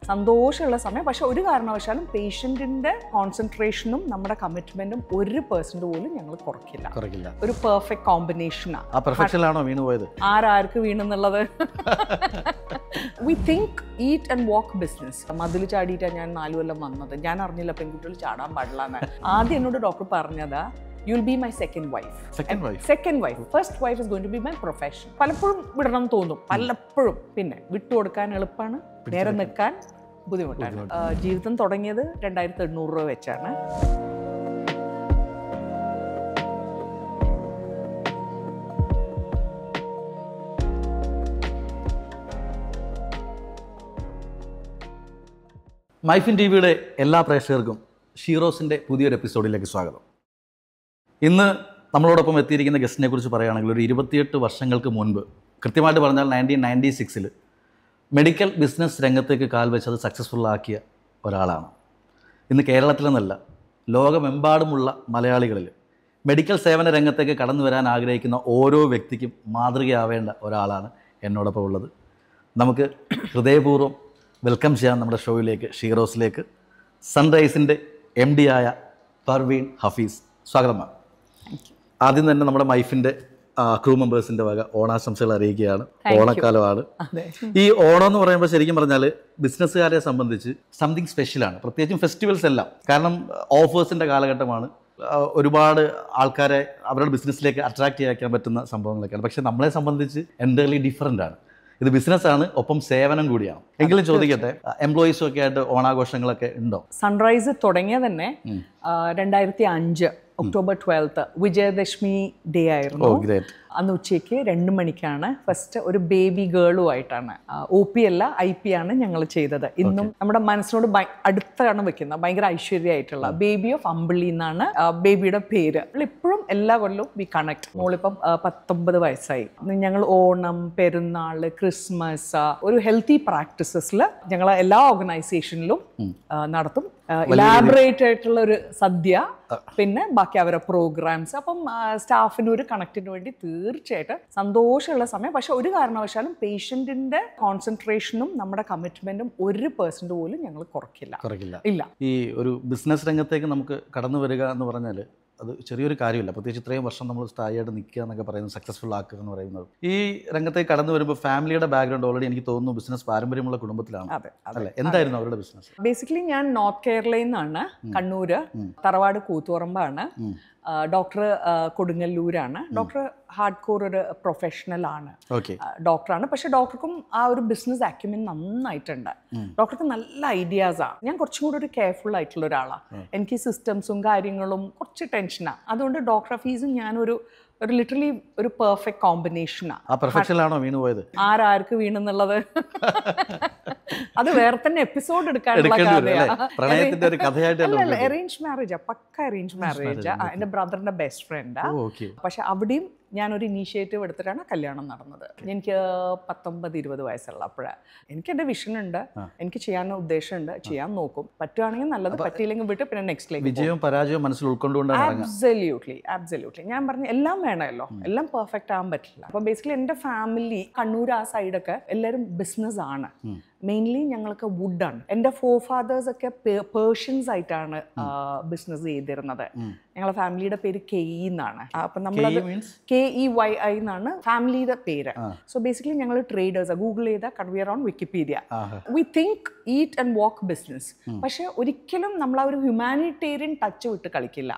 സന്തോഷമുള്ള സമയം. പക്ഷെ ഒരു കാരണവശാലും പേഷ്യന്റിന്റെ കോൺസെൻട്രേഷനും നമ്മുടെ കമ്മിറ്റ്മെന്റും 1% പോലും ഞങ്ങൾ കുറയ്ക്കില്ല. ഒരു പെർഫെക്റ്റ് കോമ്പിനേഷനാണ്. ആ പെർഫെക്ഷനിലാണോ വീണു പോയത്? ആർക്ക് വീണെന്നുള്ളത് we think eat and walk business. മതിൽ ചാടിയിട്ടാണ് ഞാൻ 4 കൊല്ലം വന്നത്. ഞാൻ അറിഞ്ഞില്ല പെൺകുട്ടികൾ ചാടാൻ പാടില്ല. ആദ്യം എന്നോട് ഡോക്ടർ പറഞ്ഞതാ, you'll be my second wife. Second wife. First wife is going to be my profession. പലപ്പോഴും വിടണം തോന്നും, പലപ്പോഴും. പിന്നെ വിട്ടുകൊടുക്കാൻ എളുപ്പമാണ്, നേരെ നിൽക്കാൻ ബുദ്ധിമുട്ടാണ്. ജീവിതം തുടങ്ങിയത് 2800 രൂപ വെച്ചാണ്. മൈഫിൻ ടിവിയുടെ എല്ലാ പ്രേക്ഷകർക്കും ഷീറോസിൻ്റെ പുതിയൊരു എപ്പിസോഡിലേക്ക് സ്വാഗതം. ഇന്ന് നമ്മളോടൊപ്പം എത്തിയിരിക്കുന്ന ഗസ്റ്റിനെ കുറിച്ച് പറയുകയാണെങ്കിൽ ഒരു 28 വർഷങ്ങൾക്ക് മുൻപ്, കൃത്യമായിട്ട് പറഞ്ഞാൽ 1996 മെഡിക്കൽ ബിസിനസ് രംഗത്തേക്ക് കാൽ വെച്ചത് സക്സസ്ഫുള്ളാക്കിയ ഒരാളാണ്. ഇന്ന് കേരളത്തിലെന്നല്ല, ലോകമെമ്പാടുമുള്ള മലയാളികളിൽ മെഡിക്കൽ സേവന രംഗത്തേക്ക് കടന്നു വരാൻ ആഗ്രഹിക്കുന്ന ഓരോ വ്യക്തിക്കും മാതൃകയാവേണ്ട ഒരാളാണ് എന്നോടൊപ്പം ഉള്ളത്. നമുക്ക് ഹൃദയപൂർവ്വം വെൽക്കം ചെയ്യാം നമ്മുടെ ഷോയിലേക്ക്, ഷീറോസിലേക്ക്, സൺറൈസിൻ്റെ MD ആയ പർവീൺ ഹഫീസ്. സ്വാഗതം മാം. ആദ്യം തന്നെ നമ്മുടെ മൈഫിൻ്റെ ക്രൂ മെമ്പേഴ്സിൻ്റെ വക ഓണാശംസകൾ അറിയിക്കുകയാണ്. ഓണക്കാലമാണ്. ഈ ഓണം എന്ന് പറയുമ്പോൾ ശരിക്കും പറഞ്ഞാൽ ബിസിനസ്സുകാരെ സംബന്ധിച്ച് സംതിങ് സ്പെഷ്യലാണ്, പ്രത്യേകിച്ചും ഫെസ്റ്റിവൽസ് എല്ലാം. കാരണം ഓഫേഴ്സിൻ്റെ കാലഘട്ടമാണ്. ഒരുപാട് ആൾക്കാരെ അവരുടെ ബിസിനസ്സിലേക്ക് അട്രാക്റ്റ് ചെയ്യാൻ പറ്റുന്ന സംഭവങ്ങളൊക്കെയാണ്. പക്ഷേ നമ്മളെ സംബന്ധിച്ച് എൻ്റർലി ഡിഫറൻ്റ് ആണ്. ഇത് ബിസിനസ്സാണ്, ഒപ്പം സേവനം കൂടിയാണ്. എങ്കിലും ചോദിക്കട്ടെ, എംപ്ലോയീസും ഒക്കെ ആയിട്ട് ഓണാഘോഷങ്ങളൊക്കെ ഉണ്ടോ? സൺറൈസ് തുടങ്ങിയ തന്നെ 2005 ഒക്ടോബർ 12 വിജയദശമി ഡേ ആയിരുന്നു. അന്ന് ഉച്ചയ്ക്ക് 2 മണിക്കാണ് ഫസ്റ്റ് ഒരു ബേബി ഗേളുമായിട്ടാണ്, OP അല്ല IP ആണ് ഞങ്ങൾ ചെയ്തത്. ഇന്നും നമ്മുടെ മനസ്സിനോട് അടുത്താണ് വെക്കുന്നത്. ഭയങ്കര ഐശ്വര്യമായിട്ടുള്ള ബേബി ഓഫ് അമ്പിളി എന്നാണ് ബേബിയുടെ പേര്. ഇപ്പോഴും എല്ലാ കൊല്ലവും വി കണക്ട്. മോളിപ്പം 19 വയസ്സായി. ഞങ്ങൾ ഓണം, പെരുന്നാൾ, ക്രിസ്മസ് ഒരു ഹെൽത്തി പ്രാക്ടീസസിൽ ഞങ്ങൾ എല്ലാ ഓർഗനൈസേഷനിലും നടത്തും. ഇലാബറേറ്റ് ആയിട്ടുള്ള ഒരു സദ്യ, പിന്നെ ബാക്കി അവരുടെ പ്രോഗ്രാംസ്. അപ്പം സ്റ്റാഫിന് ഒരു കണക്റ്റിന് വേണ്ടി തീർച്ചയായിട്ടും സന്തോഷമുള്ള സമയം. പക്ഷെ ഒരു കാരണവശാലും പേഷ്യന്റിന്റെ കോൺസെൻട്രേഷനും നമ്മുടെ കമ്മിറ്റ്മെന്റും 1% പോലും ഞങ്ങൾ കുറയ്ക്കില്ല. ഈ ഒരു ബിസിനസ് രംഗത്തേക്ക് നമുക്ക് കടന്നു വരിക എന്ന് പറഞ്ഞാൽ അത് ചെറിയൊരു കാര്യമില്ല. പ്രത്യേകിച്ച് ഇത്രയും വർഷം നമ്മൾ സ്ഥായിയായിട്ട് നിൽക്കുക എന്നൊക്കെ പറയുന്നത്, സക്സസ്ഫുൾ ആക്കുക എന്ന് പറയുന്നത്. ഈ രംഗത്തേക്ക് കടന്നു വരുമ്പോൾ ഫാമിലിയുടെ ബാക്ക്ഗ്രൗണ്ട് ഓൾറെഡി എനിക്ക് തോന്നുന്നു ബിസിനസ് പാരമ്പര്യമുള്ള കുടുംബത്തിലാണ്. അല്ലേ? എന്തായിരുന്നു അവരുടെ ബിസിനസ്? ബേസിക്കലി ഞാൻ നോർത്ത് കേരളയിൽ നിന്നാണ്, കണ്ണൂര്, തറവാട് കൂത്തുപറമ്പാണ്. ഡോക്ടർ കൊടുങ്ങല്ലൂരാണ്. ഡോക്ടർ ഹാർഡ് കോർ ഒരു പ്രൊഫഷണലാണ്, ഡോക്ടറാണ്. പക്ഷെ ഡോക്ടർക്കും ആ ഒരു ബിസിനസ് അക്യുമെൻ നന്നായിട്ടുണ്ട്. ഡോക്ടർക്ക് നല്ല ഐഡിയാസാണ്. ഞാൻ കുറച്ചും കൂടി ഒരു കെയർഫുൾ ആയിട്ടുള്ള ഒരാളാണ്. എനിക്ക് സിസ്റ്റംസും കാര്യങ്ങളും കുറച്ച് ടെൻഷനാണ്. അതുകൊണ്ട് ഡോക്ടർ ഫീസും ഞാനൊരു ലിറ്ററലി ഒരു പെർഫെക്റ്റ് കോമ്പിനേഷനാണ്. ആ പെർഫെക്ഷനിലാണോ വീണു പോയത്? ആർക്ക് വീണെന്നുള്ളത് അത് വേറെ തന്നെ എപ്പിസോഡ് എടുക്കാനുള്ള കഥയാണ്. അറേഞ്ച് മാരേജാ, പക്ക അറേഞ്ച് മാരേജാ. എന്റെ ബ്രദറിന്റെ ബെസ്റ്റ് ഫ്രണ്ടാ. പക്ഷെ അവിടെയും ഞാനൊരു ഇനീഷ്യേറ്റീവ് എടുത്തിട്ടാണ് കല്യാണം നടന്നത്. എനിക്ക് 19-20 വയസ്സുള്ള അപ്പോഴാണ്. എനിക്ക് എൻ്റെ വിഷൻ ഉണ്ട്, എനിക്ക് ചെയ്യാനുള്ള ഉദ്ദേശമുണ്ട്, ചെയ്യാൻ നോക്കും. പറ്റുവാണെങ്കിൽ നല്ലത്, പറ്റിയില്ലെങ്കിൽ വിട്ട് പിന്നെ നെക്സ്റ്റിലേക്ക്. വിജയവും പരാജയവും മനസ്സിൽ ഉൾക്കൊണ്ടുകൊണ്ടാണ്. ആബ്സല്യൂട്ട്ലി. ഞാൻ പറഞ്ഞു എല്ലാം വേണമല്ലോ, എല്ലാം പെർഫെക്റ്റ് ആകാൻ പറ്റില്ല. അപ്പൊ ബേസിക്കലി എൻ്റെ ഫാമിലി കണ്ണൂർ ആ സൈഡൊക്കെ എല്ലാവരും ബിസിനസ് ആണ്. മെയിൻലി ഞങ്ങൾക്ക് വുഡാണ്. എൻ്റെ ഫോർഫാദേഴ്സ് ഒക്കെ പേർഷ്യൻസ് ആയിട്ടാണ് ബിസിനസ് ചെയ്തിരുന്നത്. ഞങ്ങളുടെ ഫാമിലിയുടെ പേര് KE എന്നാണ്. അപ്പൊ നമ്മളത് KEYI എന്നാണ് ഫാമിലിയുടെ പേര്. സോ ബേസിക്കലി ഞങ്ങൾ ട്രേഡേഴ്സ്. ഗൂഗിൾ ചെയ്താൽ we are on Wikipedia. We think eat and walk business. പക്ഷെ ഒരിക്കലും നമ്മൾ ആ ഒരു ഹ്യൂമാനിറ്റേറിയൻ ടച്ച് വിട്ട് കളിക്കില്ല.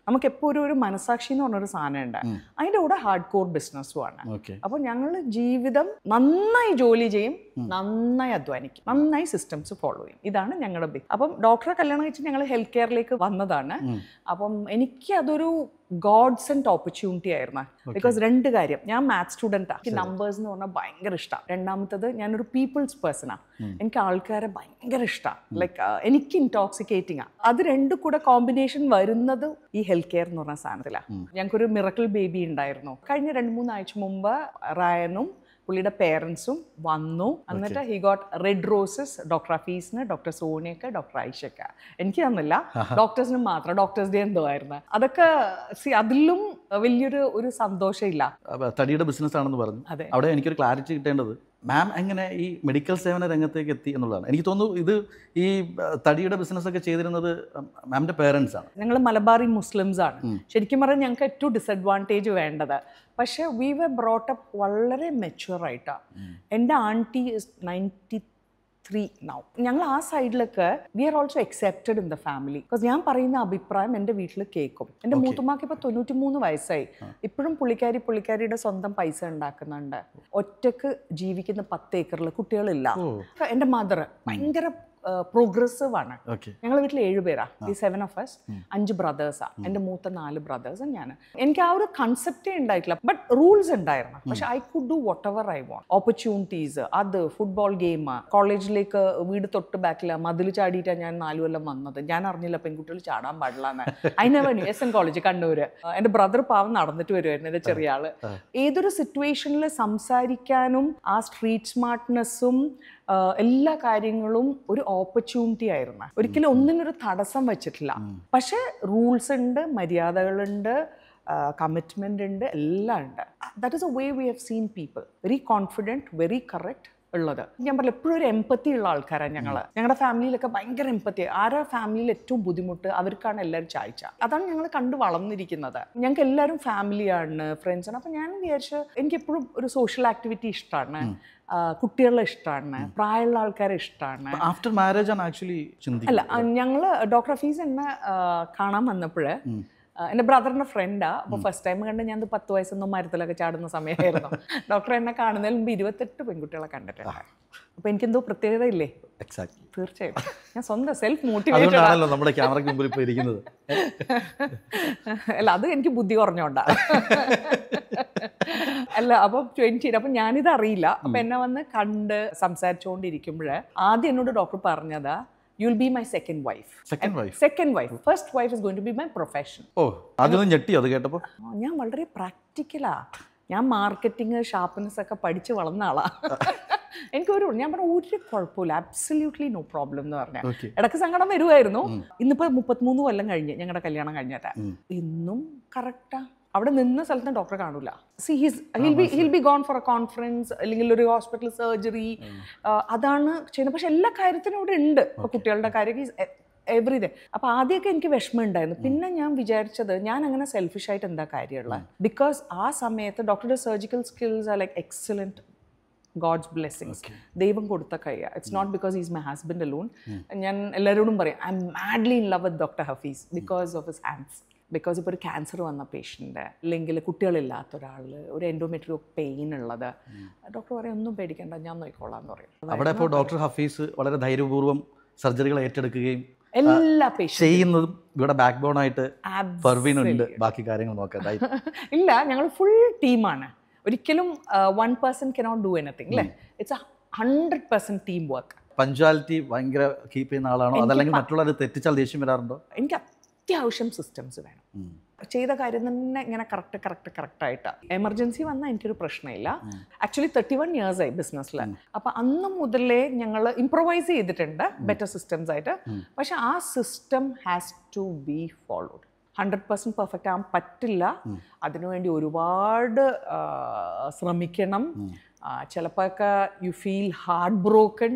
നമുക്ക് എപ്പോഴും ഒരു മനസാക്ഷി എന്ന് പറഞ്ഞൊരു സാധനം ഉണ്ട്. അതിൻ്റെ കൂടെ ഹാർഡ് കോർ ബിസിനസ്സും ആണ്. അപ്പോൾ ഞങ്ങൾ ജീവിതം നന്നായി ജോലി ചെയ്യും, നന്നായി അധ്വാനിക്കും, നന്നായി സിസ്റ്റംസ് ഫോളോ ചെയ്യും. ഇതാണ് ഞങ്ങളുടെ ബിഗ്. അപ്പം ഡോക്ടറെ കല്യാണം കഴിച്ച് ഞങ്ങൾ ഹെൽത്ത് കെയറിലേക്ക് വന്നതാണ്. അപ്പം എനിക്ക് അതൊരു ഗോഡ് സെന്റ് ഓപ്പർച്യൂണിറ്റി ആയിരുന്നു. ബിക്കോസ് 2 കാര്യം, ഞാൻ മാത്സ് സ്റ്റുഡൻ്റാണ്. എനിക്ക് നമ്പേഴ്സ് എന്ന് പറഞ്ഞാൽ ഭയങ്കര ഇഷ്ടമാണ്. രണ്ടാമത്തത് ഞാനൊരു പീപ്പിൾസ് പേഴ്സണാണ്. എനിക്ക് ആൾക്കാരെ ഭയങ്കര ഇഷ്ടമാണ്. ലൈക്ക് എനിക്ക് ഇൻടോക്സിക്കേറ്റിംഗ് ആണ്. അത് 2 കൂടെ കോമ്പിനേഷൻ വരുന്നത് ഈ ഹെൽത്ത് കെയർ എന്ന് പറഞ്ഞ സാധനത്തിലാണ്. ഞങ്ങൾക്കൊരു മിറക്കിൾ ബേബി ഉണ്ടായിരുന്നു. കഴിഞ്ഞ 2-3 ആഴ്ച മുമ്പ് റയനും പുള്ളിയുടെ പേരൻസും വന്നു. എന്നിട്ട് he got red roses. Doctor ഹഫീസിന്, ഡോക്ടർ സോണിയക്ക്, ഡോക്ടർ ഐഷക്ക്. എനിക്ക് തന്നില്ല, ഡോക്ടേഴ്സിന് മാത്രം. ഡോക്ടേഴ്സ് ഡേ എന്തോ ആയിരുന്നു. അതൊക്കെ അതിലും വലിയൊരു സന്തോഷമില്ല. തടിയുടെ ബിസിനസ് ആണെന്ന് പറഞ്ഞു. അവിടെ എനിക്കൊരു ക്ലാരിറ്റി കിട്ടേണ്ടത്, മാം എങ്ങനെ ഈ മെഡിക്കൽ സേവന രംഗത്തേക്ക് എത്തി എന്നുള്ളതാണ്. എനിക്ക് തോന്നുന്നു ഇത് ഈ തടിയുടെ ബിസിനസ്സൊക്കെ ചെയ്തിരുന്നത് മാമിൻ്റെ പേരൻസ് ആണ്. ഞങ്ങൾ മലബാറി മുസ്ലിംസ് ആണ്. ശരിക്കും പറഞ്ഞാൽ ഞങ്ങൾക്ക് ഏറ്റവും ഡിസഡ്വാൻറ്റേജ് വേണ്ടത്. പക്ഷേ വി വർ ബ്രോട്ട് അപ്പ് വളരെ മെച്യൂറായിട്ടാണ്. എൻ്റെ ആൻറ്റി ഇസ് 93 നൗ. ഞങ്ങൾ ആ സൈഡിലൊക്കെ we are also accepted in the family. Because ഞാൻ പറയുന്ന അഭിപ്രായം എൻ്റെ വീട്ടിൽ കേൾക്കും. എൻ്റെ മൂത്തുമാക്ക് ഇപ്പോൾ 93 വയസ്സായി. ഇപ്പോഴും പുള്ളിക്കാരിയുടെ സ്വന്തം പൈസ ഉണ്ടാക്കുന്നുണ്ട്. ഒറ്റക്ക് ജീവിക്കുന്ന 10 ഏക്കറിൽ കുട്ടികളില്ല. എൻ്റെ മദർ ഭയങ്കര പ്രോഗ്രസീവ് ആണ്. ഞങ്ങളുടെ വീട്ടിൽ 7 പേരാണ്. ഈ 7 of us. 5 ബ്രദേഴ്സാണ്. എൻ്റെ മൂത്ത 4 ബ്രദേഴ്സും ഞാൻ. എനിക്ക് ആ ഒരു കൺസെപ്റ്റേ ഉണ്ടായിട്ടില്ല. ബട്ട് റൂൾസ് ഉണ്ടായിരുന്നു. പക്ഷെ I could do what ever I want. Opportunities, അത് ഫുട്ബോൾ ഗെയിം, കോളേജിലേക്ക് വീട് തൊട്ട് ബാക്കിൽ മതിൽ ചാടിയിട്ടാണ് ഞാൻ 4 കൊല്ലം വന്നത്. ഞാൻ അറിഞ്ഞില്ല പെൺകുട്ടികൾ ചാടാൻ പാടില്ല എന്ന്. അതിനവണി SN കോളേജ് കണ്ണൂർ. എൻ്റെ ബ്രദർ പാവം നടന്നിട്ട് വരുമായിരുന്നു, എൻ്റെ ചെറിയ ആള്. ഏതൊരു സിറ്റുവേഷനിൽ സംസാരിക്കാനും ആ സ്ട്രീറ്റ് സ്മാർട്ട്നെസ്സും എല്ലാ കാര്യങ്ങളും ഒരു ഓപ്പർച്യൂണിറ്റി ആയിരുന്നു. ഒരിക്കലും ഒന്നിനൊരു തടസ്സം വെച്ചിട്ടില്ല. പക്ഷേ റൂൾസ് ഉണ്ട്, മര്യാദകളുണ്ട്, കമ്മിറ്റ്മെൻ്റ് ഉണ്ട്, എല്ലാം ഉണ്ട്. That is a way we have seen people very confident, very correct ഉള്ളത്. ഞാൻ പറഞ്ഞില്ല, എപ്പോഴും ഒരു എമ്പത്തി ഉള്ള ആൾക്കാരാണ് ഞങ്ങളുടെ ഫാമിലിയിലൊക്കെ. ഭയങ്കര എമ്പത്തി. ആരാ ഫാമിലിയിൽ ഏറ്റവും ബുദ്ധിമുട്ട് അവർക്കാണ് എല്ലാവരും ചായച്ച. അതാണ് ഞങ്ങൾ കണ്ടു വളർന്നിരിക്കുന്നത്. ഞങ്ങൾക്ക് എല്ലാവരും ഫാമിലിയാണ്, ഫ്രണ്ട്സാണ്. അപ്പം ഞാൻ വിചാരിച്ചു എനിക്കെപ്പോഴും ഒരു സോഷ്യൽ ആക്ടിവിറ്റി ഇഷ്ടമാണ്, കുട്ടികളെ ഇഷ്ടമാണ്, പ്രായമുള്ള ആൾക്കാരെ ഇഷ്ടമാണ്. ആഫ്റ്റർ മാരേജ് ആണ് ആക്ച്വലി ചിന്തിക്കുന്നത്. അല്ല, ഞങ്ങൾ ഡോക്ടർ ഹഫീസ് എന്നെ കാണാൻ വന്നപ്പോൾ എൻ്റെ ബ്രദറിൻ്റെ ഫ്രണ്ടാ. അപ്പോൾ ഫസ്റ്റ് ടൈം കണ്ട് ഞാൻ 10 വയസ്സൊന്നും മരത്തിലൊക്കെ ചാടുന്ന സമയമായിരുന്നു. ഡോക്ടർ എന്നെ കാണുന്നതിന് മുമ്പ് 28 പെൺകുട്ടികളെ കണ്ടിട്ടുണ്ട്. അപ്പോൾ എനിക്കെന്തോ പ്രത്യേകത ഇല്ലേ? എക്സാക്ട്ലി, തീർച്ചയായിട്ടും. ഞാൻ സ്വന്തം സെൽഫ് മോട്ടിവേറ്റഡ്. അതുകൊണ്ടാണല്ലോ നമ്മുടെ ക്യാമറയ്ക്ക് മുമ്പിൽ ഇപ്പോൾ ഇരിക്കുന്നത്. അല്ല, അത് എനിക്ക് ബുദ്ധി കുറഞ്ഞോണ്ടാ. അല്ല, അപ്പം 20 അപ്പം ഞാനിത് അറിയില്ല. അപ്പം എന്നെ വന്ന് കണ്ട് സംസാരിച്ചുകൊണ്ടിരിക്കുമ്പോൾ ആദ്യം എന്നോട് ഡോക്ടർ പറഞ്ഞതാ, you'll be my second wife. Second wife. First wife is going to be my profession. അതൊന്നും ഞെട്ടി അത് കേട്ടപ്പോൾ. ഞാൻ വളരെ പ്രാക്ടിക്കലാ. ഞാൻ മാർക്കറ്റിംഗ്, ഷാർപ്പ്നെസ് ഒക്കെ പഠിച്ച് വളർന്ന ആളാ. ഞാൻ പറഞ്ഞ ഒരു കുഴപ്പമില്ല, അബ്സല്യൂട്ട്ലി നോ പ്രോബ്ലം എന്ന് പറഞ്ഞാൽ. ഇടയ്ക്ക് സങ്കടം വരുമായിരുന്നു. ഇന്നിപ്പോൾ 33 കൊല്ലം കഴിഞ്ഞ് ഞങ്ങളുടെ കല്യാണം കഴിഞ്ഞിട്ട് ഇന്നും കറക്റ്റാ. അവിടെ നിന്ന സ്ഥലത്ത് ഡോക്ടറെ കാണൂല. He'll be gone for a conference അല്ലെങ്കിൽ ഒരു ഹോസ്പിറ്റൽ സർജറി, അതാണ് ചെയ്യുന്നത്. പക്ഷെ എല്ലാ കാര്യത്തിനും ഇവിടെ ഉണ്ട്. ഇപ്പോൾ കുട്ടികളുടെ കാര്യം എവറിഡേ. അപ്പോൾ ആദ്യമൊക്കെ എനിക്ക് വിഷമം ഉണ്ടായിരുന്നു. പിന്നെ ഞാൻ വിചാരിച്ചത് ഞാൻ അങ്ങനെ സെൽഫിഷായിട്ട് എന്താ കാര്യമുള്ളത്. ബിക്കോസ് ആ സമയത്ത് ഡോക്ടറുടെ surgical skills are like excellent. God's blessings, ദൈവം കൊടുത്ത കയ്യാ. It's not because is my husband alone. ഞാൻ എല്ലാവരോടും പറയും I am madly in love with doctor Hafeez because of his hands. Because ഇപ്പോൾ ഒരു ക്യാൻസർ വന്ന പേഷ്യൻ്റ് അല്ലെങ്കിൽ കുട്ടികളില്ലാത്ത ഒരാൾ, ഒരു എൻഡോമെട്രിയോ പെയിൻ ഉള്ളത്, ഡോക്ടർ പറയും ഒന്നും പേടിക്കേണ്ട, ഞാൻ നോക്കിക്കോളാം എന്ന് പറയും. അവിടെ ഇപ്പോൾ ഡോക്ടർ ഹഫീസ് വളരെ ധൈര്യപൂർവ്വം സർജറികൾ ഏറ്റെടുക്കുകയും എല്ലാ പേഷ്യൻ്റ് ചെയ്യുന്നതും ഇവിടെ ബാക്ക് ബോൺ ആയിട്ട് പർവീനുണ്ട്. ബാക്കി കാര്യങ്ങൾ നോക്കാം. ഇല്ല, ഞങ്ങൾ ഫുൾ ടീമാണ്. ഒരിക്കലും 1 person cannot do anything. അല്ലേ, ഇറ്റ്സ് 100% ടീം വർക്ക്. പഞ്ച്വാലിറ്റി ഭയങ്കര കീപ്പ് ചെയ്യുന്ന ആളാണോ, അതല്ലെങ്കിൽ മറ്റുള്ളവർ തെറ്റിച്ചാൽ ദേഷ്യം വരാറുണ്ടോ? എനിക്ക് അത്യാവശ്യം സിസ്റ്റംസ് വേണം. ചെയ്ത കാര്യം തന്നെ ഇങ്ങനെ കറക്റ്റായിട്ട്. എമർജൻസി വന്നാൽ എനിക്കൊരു പ്രശ്നമില്ല. ആക്ച്വലി 31 years ആയി ബിസിനസ്സിൽ. അപ്പം അന്ന് മുതലേ ഞങ്ങൾ ഇംപ്രൊവൈസ് ചെയ്തിട്ടുണ്ട് ബെറ്റർ സിസ്റ്റംസ് ആയിട്ട്. പക്ഷെ ആ system has to be followed. 100% perfect ആകാൻ പറ്റില്ല. അതിനുവേണ്ടി ഒരുപാട് ശ്രമിക്കണം. ചിലപ്പോഴൊക്കെ യു ഫീൽ ഹാർട്ട് ബ്രോക്കൺ.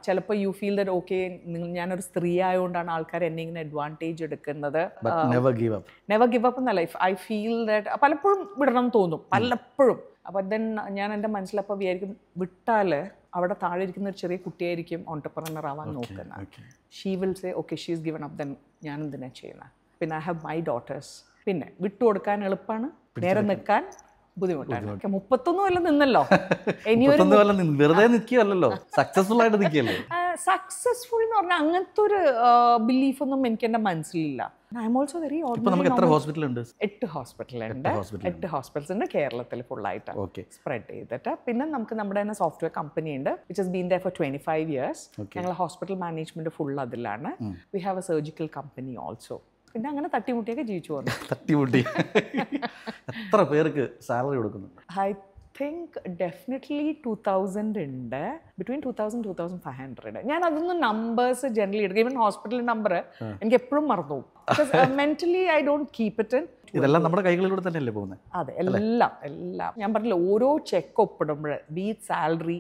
ചിലപ്പോൾ യു ഫീൽ ദാറ്റ് ഓക്കെ, ഞാനൊരു സ്ത്രീ ആയതുകൊണ്ടാണ് ആൾക്കാർ എന്നെ ഇങ്ങനെ അഡ്വാൻറ്റേജ് എടുക്കുന്നത്. നെവർ ഗിവ് അപ്പ് എന്നല്ല, ഐ ഫീൽ ദാറ്റ് പലപ്പോഴും വിടണം തോന്നും, പലപ്പോഴും. അപ്പോൾ ദെൻ ഞാൻ എൻ്റെ മനസ്സിലപ്പോൾ വിചാരിക്കും, വിട്ടാൽ അവിടെ താഴെ ഇരിക്കുന്ന ഒരു ചെറിയ കുട്ടിയായിരിക്കും ഓൺടർപ്രനർ ആവാൻ നോക്കുന്നത്. She will say okay, she is given up, then ഞാൻ എന്തിനാ ചെയ്യുന്നത്. പിന്നെ ഐ ഹാവ് മൈ ഡോട്ടേഴ്സ്. പിന്നെ വിട്ടുകൊടുക്കാൻ എളുപ്പമാണ്, നേരെ നിൽക്കാൻ ബുദ്ധിമുട്ടാണ്. 31 കൊല്ലം നിന്നല്ലോ. വെറുതെ നിൽക്കുകയല്ലോ, സക്സസ്ഫുൾ ആയിട്ട് നിൽക്കുകയല്ലേ. സക്സസ്ഫുൾ എന്ന് പറഞ്ഞാൽ അങ്ങനത്തെ ഒരു ബിലീഫൊന്നും എനിക്ക് എൻ്റെ മനസ്സിലില്ല. I am also very ordinary. 8 ഹോസ്പിറ്റലുണ്ട്. 8 ഹോസ്പിറ്റൽസ് ഉണ്ട് കേരളത്തിൽ ഫുള്ളായിട്ട് സ്പ്രെഡ് ചെയ്തിട്ട്. പിന്നെ നമുക്ക് നമ്മുടെ തന്നെ സോഫ്റ്റ്വെയർ കമ്പനി ഉണ്ട്, which has been there for 25 years. ഞങ്ങൾ ഹോസ്പിറ്റൽ മാനേജ്മെന്റ് ഫുൾ അതിലാണ്. We have a surgical company also. പിന്നെ അങ്ങനെ തട്ടിമുട്ടിയൊക്കെ ജീവിച്ചു പോകുന്നു. തട്ടിമുട്ടി എത്ര പേർക്ക് സാലറി കൊടുക്കുന്നുണ്ട്? ഐ തിങ്ക് ഡെഫിനറ്റ്ലി 2000 ഉണ്ട്. ബിറ്റ്വീൻ 2000-2500. ഞാൻ അതൊന്നും നമ്പേഴ്സ് ജനറലി എടുക്കും. ഈവൻ ഹോസ്പിറ്റൽ നമ്പർ എനിക്ക് എപ്പോഴും മറന്നു പോകും. Mentally I don't keep it in. ഇതെല്ലാം നമ്മുടെ കൈകളിലൂടെ തന്നെയല്ലേ പോകുന്നത്? അതെ, എല്ലാം ഞാൻ പറഞ്ഞില്ല, ഓരോ ചെക്ക് ഒപ്പിടുമ്പോൾ ബീറ്റ് സാലറി,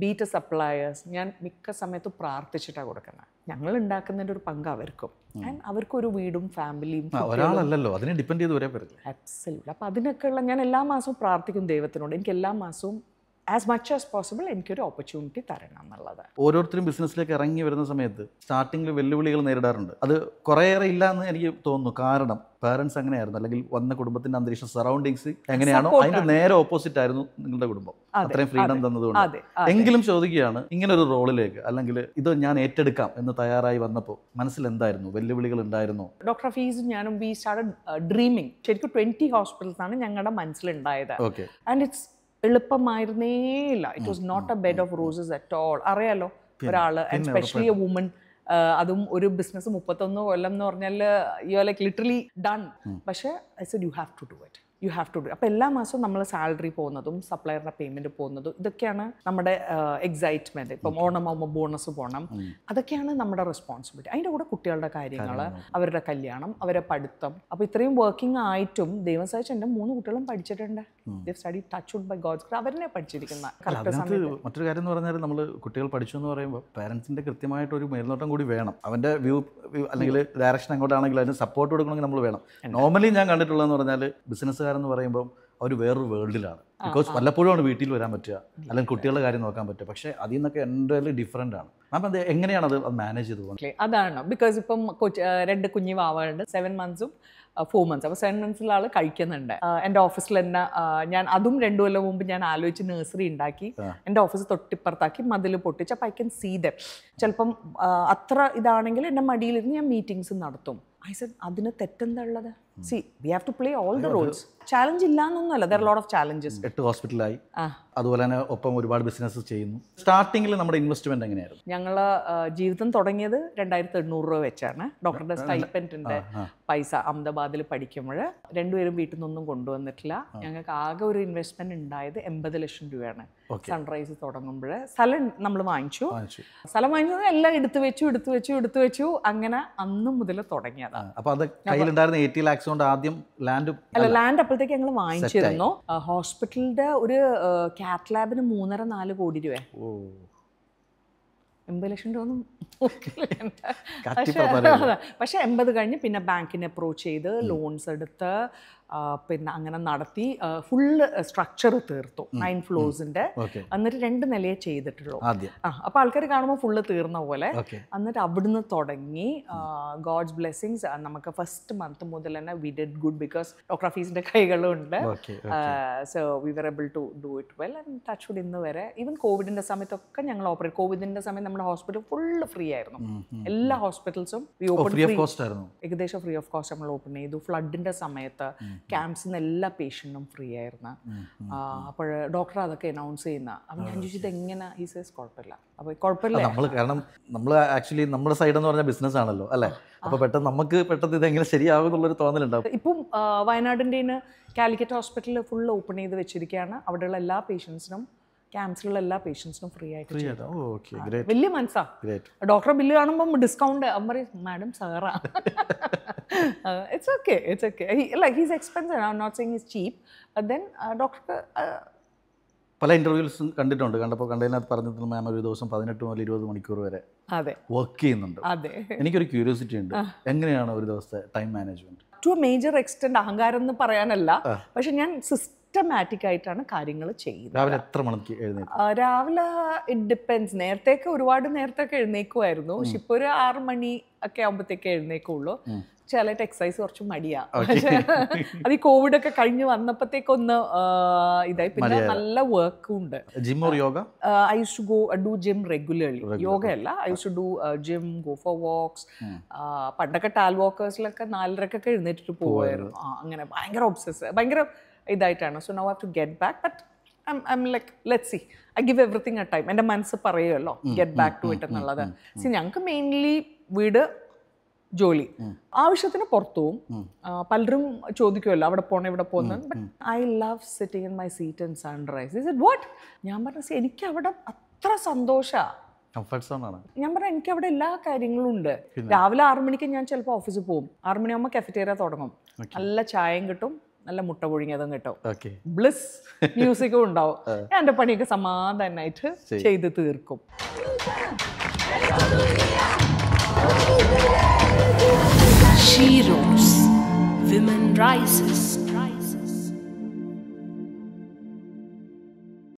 ബീറ്റ് സപ്ലയേഴ്സ്, ഞാൻ മിക്ക സമയത്ത് പ്രാർത്ഥിച്ചിട്ടാണ് കൊടുക്കുന്നത്. ഞങ്ങൾ ഉണ്ടാക്കുന്നതിൻ്റെ ഒരു പങ്ക് അവർക്കും, ആൻഡ് അവർക്കൊരു വീടും ഫാമിലിയും. ഒരാളല്ലല്ലോ, അതിനെ ഡിപ്പെൻഡ് ചെയ്ത് ഒരേ പേരല്ലേ. അബ്സല്യൂട്ട്ലി. അപ്പോൾ അതിനൊക്കെയുള്ള ഞാൻ എല്ലാ മാസവും പ്രാർത്ഥിക്കും ദൈവത്തിനോട്, എനിക്ക് എല്ലാ മാസവും ആസ് മച്ച് ആസ് പോസിബിൾ എനിക്കൊരു ഓപ്പർച്യൂണിറ്റി തരണം എന്നുള്ളത്. ഓരോരുത്തരും ബിസിനസ്സിലേക്ക് ഇറങ്ങി വരുന്ന സമയത്ത് സ്റ്റാർട്ടിങ്ങിൽ വെല്ലുവിളികൾ നേരിടാറുണ്ട്. അത് കുറേയേറെ ഇല്ല എന്ന് എനിക്ക് തോന്നുന്നു. കാരണം പാരൻസ് അങ്ങനെയായിരുന്നു, അല്ലെങ്കിൽ വന്ന കുടുംബത്തിന്റെ അന്തരീക്ഷം, സറൗണ്ടിങ്സ് എങ്ങനെയാണോ അതിന്റെ നേരെ ഓപ്പോസിറ്റ് ആയിരുന്നു നിങ്ങളുടെ കുടുംബം. അത്രയും ഫ്രീഡം തന്നതുകൊണ്ട്. എങ്കിലും ചോദിക്കുകയാണ്, ഇങ്ങനെ ഒരു റോളിലേക്ക് അല്ലെങ്കിൽ ഇത് ഞാൻ ഏറ്റെടുക്കാം എന്ന് തയ്യാറായി വന്നപ്പോൾ മനസ്സിൽ എന്തായിരുന്നു, വെല്ലുവിളികൾ ഉണ്ടായിരുന്നോ? ഡോക്ടർ ഹഫീസും ഞാനും വി സ്റ്റാർട്ടഡ് ഡ്രീമിങ്. ശരിക്കും 20 ഹോസ്പിറ്റൽസ് ആണ് ഞങ്ങളുടെ മനസ്സിലുണ്ടായത്. ആൻഡ് ഇറ്റ്സ് എളുപ്പമായിരുന്നേയില്ല. It was not a bed of roses at all. അറിയാലോ, ഒരാൾ എസ്പെഷ്യലി എ വുമൺ, അതും ഒരു ബിസിനസ് 31 കൊല്ലം എന്ന് പറഞ്ഞാൽ you are like literally done. പക്ഷേ I said you have to do it, you have to do. അപ്പോൾ എല്ലാ മാസവും നമ്മൾ സാലറി പോകുന്നതും സപ്ലയറുടെ പേയ്മെൻറ്റ് പോകുന്നതും ഇതൊക്കെയാണ് നമ്മുടെ എക്സൈറ്റ്മെൻറ്റ്. ഇപ്പം ഓണമാകുമ്പോൾ ബോണസ് പോകണം, അതൊക്കെയാണ് നമ്മുടെ റെസ്പോൺസിബിലിറ്റി. അതിൻ്റെ കൂടെ കുട്ടികളുടെ കാര്യങ്ങൾ, അവരുടെ കല്യാണം, അവരുടെ പഠിത്തം. അപ്പോൾ ഇത്രയും വർക്കിംഗ് ആയിട്ടും ദൈവം സഹായിച്ച് എൻ്റെ 3 കുട്ടികളും പഠിച്ചിട്ടുണ്ട്. Study touched by God's grace. അവരെ പഠിച്ചിരിക്കുന്ന മറ്റൊരു കാര്യം എന്ന് പറഞ്ഞാൽ, നമ്മൾ കുട്ടികൾ പഠിച്ചു എന്ന് പറയുമ്പോൾ പാരൻസിൻ്റെ കൃത്യമായിട്ടൊരു മേൽനോട്ടം കൂടി വേണം. അവൻ്റെ വ്യൂ അല്ലെങ്കിൽ ഡയറക്ഷൻ അങ്ങോട്ടാണെങ്കിൽ അതിന് സപ്പോർട്ട് കൊടുക്കണമെങ്കിൽ നമ്മൾ വേണം. നോർമലി ഞാൻ കണ്ടിട്ടുള്ളതെന്ന് പറഞ്ഞാൽ ബിസിനസ്സുകാരെന്ന് പറയുമ്പോൾ അവർ വേറൊരു വേൾഡിലാണ്. ബിക്കോസ് വല്ലപ്പോഴും വീട്ടിൽ വരാൻ പറ്റുക, അല്ലെങ്കിൽ കുട്ടികളുടെ കാര്യം നോക്കാൻ പറ്റുക. പക്ഷേ അതിൽ നിന്നൊക്കെ എൻ്റയർലി ഡിഫറെൻ്റ് ആണ്. അപ്പം അത് എങ്ങനെയാണ് അത് മാനേജ് ചെയ്ത് പോകുന്നത്? അതാണ് ബിക്കോസ് ഇപ്പം 2 കുഞ്ഞു വാവുണ്ട്, 7 months 4 months. അപ്പോൾ 7 months ആൾ കഴിക്കുന്നുണ്ട്. എൻ്റെ ഓഫീസിൽ തന്നെ ഞാൻ അതും 2 കൊല്ലം മുമ്പ് ഞാൻ ആലോചിച്ച് നഴ്സറി ഉണ്ടാക്കി എൻ്റെ ഓഫീസ് തൊട്ടിപ്പുറത്താക്കി മതിൽ പൊട്ടിച്ച്. അപ്പോൾ ഐ ക്യാൻ സീ ദം. ചിലപ്പം അത്ര ഇതാണെങ്കിൽ എൻ്റെ മടിയിലിരുന്ന് ഞാൻ മീറ്റിംഗ്സ് നടത്തും. ഐ സെഡ് അതിന് തെറ്റെന്താ ഉള്ളത്? See we have to play all the roles. Challenge ഇല്ല എന്നൊന്നുമല്ല, there are lot of challenges. 8 ഹോസ്പിറ്റലായി, അതുപോലെ തന്നെ ഒപ്പം ഒരുപാട് ബിസിനസ് ചെയ്യുന്നു. സ്റ്റാർട്ടിങ്ങിൽ നമ്മുടെ ഇൻവെസ്റ്റ്മെന്റ് എങ്ങനെയായിരുന്നു? ഞങ്ങൾ ജീവിതം തുടങ്ങിയത് 2800 രൂപ വെച്ചാണ്. ഡോക്ടറുടെ സ്റ്റൈപ്പൻറ്റിൻ്റെ പൈസ അഹമ്മദാബാദിൽ പഠിക്കുമ്പോൾ 2 പേരും വീട്ടിൽ നിന്നൊന്നും കൊണ്ടുവന്നിട്ടില്ല. ഞങ്ങൾക്ക് ആകെ ഒരു ഇൻവെസ്റ്റ്മെന്റ് ഉണ്ടായത് 80 ലക്ഷം രൂപയാണ്. സൺറൈസ് തുടങ്ങുമ്പോൾ സ്ഥലം നമ്മൾ വാങ്ങിച്ചു. സ്ഥലം വാങ്ങിച്ചത് എല്ലാം എടുത്തു വെച്ചു. അങ്ങനെ അന്ന് മുതൽ തുടങ്ങിയതാണ്. അപ്പോൾ അത് കയ്യിലുണ്ടായിരുന്ന 80 lakhs കൊണ്ട് ആദ്യം ലാൻഡ് അപ്പോഴത്തേക്ക് ഞങ്ങൾ വാങ്ങിച്ചിരുന്നു. ഹോസ്പിറ്റലിന്റെ ഒരു കാത്ത് ലാബിന് 3.5-4 കോടി രൂപ. 80 ലക്ഷം രൂപ ഒന്നും. പക്ഷെ 80 കഴിഞ്ഞ് പിന്നെ ബാങ്കിനെ അപ്രോച്ച് ചെയ്ത് ലോൺസ് എടുത്ത് പിന്നെ അങ്ങനെ നടത്തി ഫുള്ള് സ്ട്രക്ചർ തീർത്തു. 9 floors-ന്റെ. എന്നിട്ട് 2 നിലയെ ചെയ്തിട്ടുള്ളൂ. അപ്പോൾ ആൾക്കാർ കാണുമ്പോൾ ഫുള്ള് തീർന്ന പോലെ. എന്നിട്ട് അവിടുന്ന് തുടങ്ങി ഗോഡ്സ് ബ്ലെസ്സിങ്സ് നമുക്ക് ഫസ്റ്റ് മന്ത് മുതൽ തന്നെ we did good because doctor ഹഫീസിന്റെ കൈകളുണ്ട്. So we were able to do it well and touch wood ഇന്ന് വരെ. ഈവൻ കോവിഡിന്റെ സമയത്തൊക്കെ ഞങ്ങൾ ഓപ്പറേറ്റ്. കോവിഡിന്റെ സമയത്ത് നമ്മുടെ ഹോസ്പിറ്റൽ ഫുള്ള് ഫ്രീ ആയിരുന്നു. എല്ലാ ഹോസ്പിറ്റൽസും ഏകദേശം ഫ്രീ ഓഫ് കോസ്റ്റ് നമ്മൾ ഓപ്പൺ ചെയ്തു. ഫ്ലഡിന്റെ സമയത്ത് ക്യാമ്പ്സിൽ എല്ലാ പേഷ്യൻറ്റും ഫ്രീ ആയിരുന്നു. അപ്പോൾ ഡോക്ടർ അതൊക്കെ അനൗൺസ് ചെയ്യുന്ന. അപ്പം ഞാൻ ചോദിച്ചത് എങ്ങനെ? ഈ സേസ് കുഴപ്പമില്ല. അപ്പോൾ കുഴപ്പമില്ല കാരണം നമ്മൾ ആക്ച്വലി നമ്മുടെ സൈഡ് എന്ന് പറഞ്ഞാൽ ബിസിനസ് ആണല്ലോ അല്ലേ. അപ്പോൾ പെട്ടെന്ന് ഇതെങ്ങനെ ശരിയാകും എന്നുള്ളൊരു തോന്നലുണ്ടാവും. ഇപ്പം വയനാടിൻ്റെ കാലിക്കറ്റ് ഹോസ്പിറ്റൽ ഫുൾ ഓപ്പൺ ചെയ്ത് വെച്ചിരിക്കുകയാണ്. അവിടെയുള്ള എല്ലാ പേഷ്യൻസിനും, ക്യാമ്പ്സിലുള്ള എല്ലാ പേഷ്യൻസിനും ഫ്രീ ആയിട്ട്. വലിയ മനസ്സാ. ഡോക്ടറെ ബില്ല് കാണുമ്പോൾ ഡിസ്കൗണ്ട് പറയും, മാഡം സാറാ. It's okay. Like he's expensive. I am not saying is cheap. But then ഡോക്ടർക്ക് പല ഇന്റർവ്യൂസും കണ്ടതിനകത്ത് പറഞ്ഞിട്ട് മാം ഒരു ദിവസം 18 മുതൽ 20 മണിക്കൂർ വരെ വർക്ക് ചെയ്യുന്നുണ്ട്. എനിക്കൊരു ക്യൂരിയോസിറ്റി ഉണ്ട്, എങ്ങനെയാണ് ഒരു ദിവസത്തെ time management? To a major extent അഹങ്കാരം എന്ന് പറയാനല്ല, പക്ഷെ ഞാൻ സിസ്റ്റമാറ്റിക് ആയിട്ടാണ് കാര്യങ്ങൾ ചെയ്യുന്നത്. രാവിലെ എത്ര മണിക്ക് എഴുന്നേൽക്കും? രാവിലെ ഇറ്റ് ഡിപ്പെൻസ്. നേരത്തേക്ക് ഒരുപാട് നേരത്തൊക്കെ എഴുന്നേക്കുമായിരുന്നു. പക്ഷെ ഇപ്പോൾ ഒരു 6 മണി ഒക്കെ ആകുമ്പോഴത്തേക്ക് എഴുന്നേക്കുള്ളൂ. ചിലട്ട് എക്സസൈസ് കുറച്ച് മടിയാ. പക്ഷേ അത് ഈ കോവിഡ് ഒക്കെ കഴിഞ്ഞ് വന്നപ്പോഴത്തേക്കൊന്ന് ഇതായി. പിന്നെ നല്ല വർക്കും ഉണ്ട്. Gym or yoga? I use to go do gym regularly. യോഗയല്ല, I use to do gym, go for walks. പണ്ടൊക്കെ ടാൽ വാക്കേഴ്സിലൊക്കെ 4:30 എഴുന്നേറ്റിട്ട് പോകുമായിരുന്നു. അങ്ങനെ ഭയങ്കര ഒബ്സസ്, ഭയങ്കര ഇതായിട്ടാണ്. So now I have to get back. But I'm like, let's see. I give everything a time. എൻ്റെ മനസ്സ് പറയുമല്ലോ ഗെറ്റ് ബാക്ക് ടു ഇറ്റ് എന്നുള്ളത്. ഞങ്ങൾക്ക് മെയിൻലി വീട്, ജോലി, ആവശ്യത്തിന് പുറത്തും. പലരും ചോദിക്കുമല്ലോ അവിടെ പോകണം ഇവിടെ പോകുന്നത്. But I love sitting in my seat and sunrise. Is it what? ഞാൻ പറഞ്ഞ എനിക്ക് അവിടെ അത്ര സന്തോഷാ. കംഫർട്ട് സോൺ ആണ്. ഞാൻ പറഞ്ഞ എനിക്ക് അവിടെ എല്ലാ കാര്യങ്ങളും ഉണ്ട്. രാവിലെ 6 മണിക്ക് ഞാൻ ചിലപ്പോൾ ഓഫീസിൽ പോകും. 6 മണിയാകുമ്പോൾ കഫറ്റേറിയ തുടങ്ങും. നല്ല ചായയും കിട്ടും, നല്ല മുട്ട പുഴുങ്ങിയതും കിട്ടും, ബ്ലിസ് മ്യൂസിക്കും ഉണ്ടാവും. ഞാൻ എൻ്റെ പണിയൊക്കെ സമാധാനമായിട്ട് ചെയ്ത് തീർക്കും. She rose, women rises.